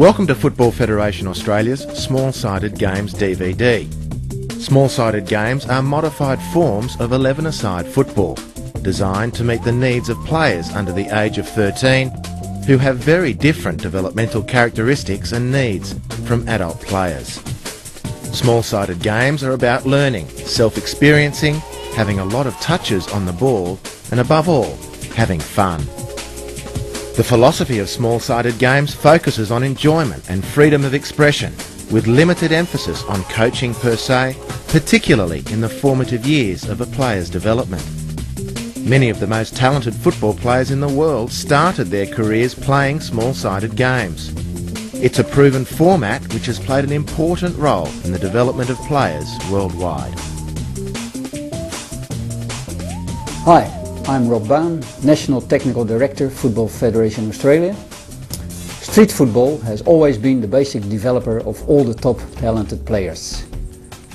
Welcome to Football Federation Australia's Small-Sided Games DVD. Small-sided games are modified forms of 11-a-side football, designed to meet the needs of players under the age of 13 who have very different developmental characteristics and needs from adult players. Small-sided games are about learning, self-experiencing, having a lot of touches on the ball and, above all, having fun. The philosophy of small-sided games focuses on enjoyment and freedom of expression, with limited emphasis on coaching per se, particularly in the formative years of a player's development. Many of the most talented football players in the world started their careers playing small-sided games. It's a proven format which has played an important role in the development of players worldwide. Hi, I'm Rob Baan, National Technical Director, Football Federation Australia. Street football has always been the basic developer of all the top talented players.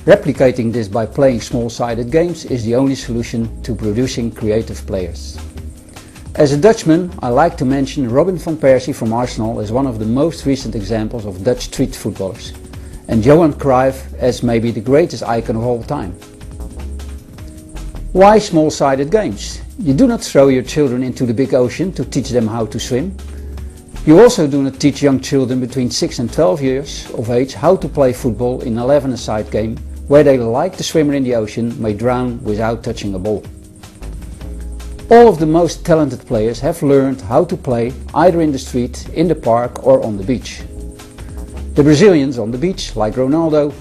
Replicating this by playing small-sided games is the only solution to producing creative players. As a Dutchman, I like to mention Robin van Persie from Arsenal as one of the most recent examples of Dutch street footballers, and Johan Cruyff as maybe the greatest icon of all time. Why small-sided games? You do not throw your children into the big ocean to teach them how to swim. You also do not teach young children between 6 and 12 years of age how to play football in an 11-a-side game where they, like the swimmer in the ocean, may drown without touching a ball. All of the most talented players have learned how to play either in the street, in the park or on the beach. The Brazilians on the beach, like Ronaldo,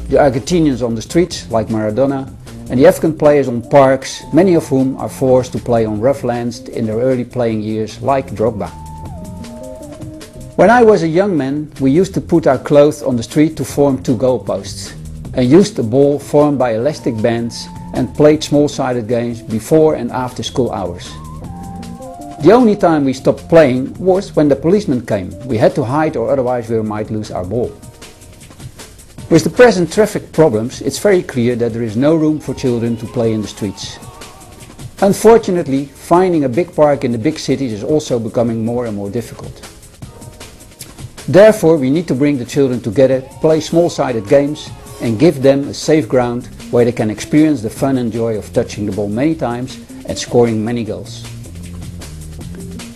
the Argentinians on the streets, like Maradona, and the African players on parks, many of whom are forced to play on rough lands in their early playing years, like Drogba. When I was a young man, we used to put our clothes on the street to form two goalposts, and used a ball formed by elastic bands and played small-sided games before and after school hours. The only time we stopped playing was when the policeman came. We had to hide or otherwise we might lose our ball. With the present traffic problems, it's very clear that there is no room for children to play in the streets. Unfortunately, finding a big park in the big cities is also becoming more and more difficult. Therefore, we need to bring the children together, play small-sided games and give them a safe ground where they can experience the fun and joy of touching the ball many times and scoring many goals.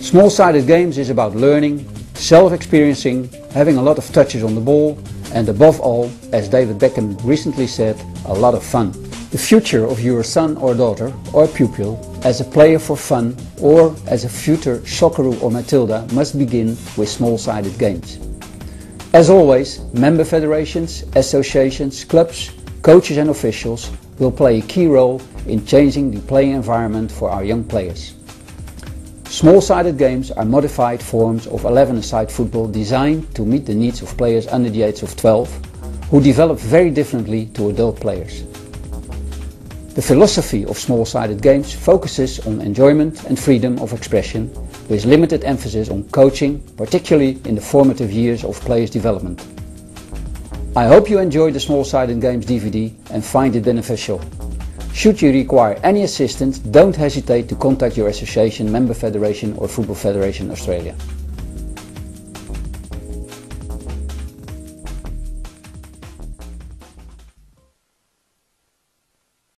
Small-sided games is about learning, self-experiencing, having a lot of touches on the ball, and above all, as David Beckham recently said, a lot of fun. The future of your son or daughter or pupil as a player for fun or as a future Socceroo or Matilda must begin with small-sided games. As always, member federations, associations, clubs, coaches and officials will play a key role in changing the playing environment for our young players. Small-sided games are modified forms of 11-a-side football designed to meet the needs of players under the age of 12, who develop very differently to adult players. The philosophy of small-sided games focuses on enjoyment and freedom of expression, with limited emphasis on coaching, particularly in the formative years of players' development. I hope you enjoyed the Small-Sided Games DVD and find it beneficial. Should you require any assistance, don't hesitate to contact your association, member federation or Football Federation Australia.